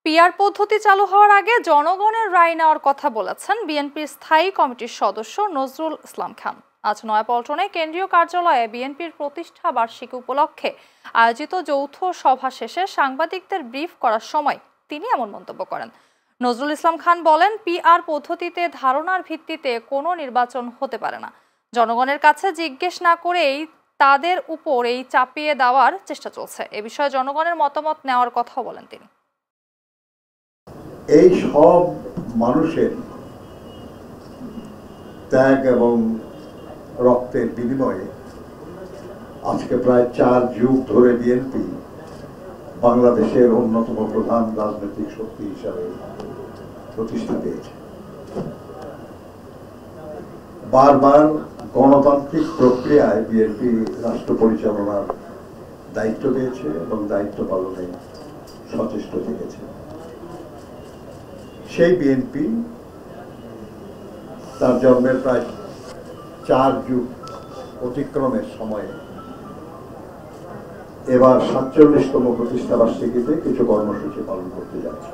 PR পদ্ধতি চালু হওয়ার আগে জনগণের রায় নেওয়ার কথা বলেছেন বিএনপির স্থায়ী কমিটির সদস্য নজরুল ইসলাম খান। আজ নয়াপল্টনে কেন্দ্রীয় কার্যালয়ে বিএনপির প্রতিষ্ঠা বার্ষিকী উপলক্ষে আয়োজিত যৌথ সভা শেষে সাংবাদিকদের ব্রিফ করার সময় তিনি এমন মন্তব্য করেন। নজরুল ইসলাম খান বলেন, পিআর পদ্ধতিতে ধারণার ভিত্তিতে কোনো নির্বাচন হতে পারে না। জনগণের কাছে জিজ্ঞেস না করেই তাদের উপর এই চাপিয়ে দেওয়ার চেষ্টা চলছে। এ বিষয়ে জনগণের মতামত নেওয়ার কথাও বলেন তিনি। এই সব মানুষের ত্যাগ এবং রক্তের বিনিময়ে আজকে প্রায় 4 যুগ ধরে বিএনপি বাংলাদেশের অন্যতম প্রধান রাজনৈতিক শক্তি হিসাবে প্রতিষ্ঠা পেয়েছে। বারবার গণতান্ত্রিক প্রক্রিয়ায় বিএনপি রাষ্ট্র পরিচালনার দায়িত্ব পেয়েছে এবং দায়িত্ব পালনে সচেষ্ট থেকেছে। সেই বিএনপি তার জন্মের প্রায় 4 যুগ অতিক্রমের সময়ে এবার 47তম প্রতিষ্ঠা বার্ষিকীতে কিছু কর্মসূচি পালন করতে যাচ্ছে।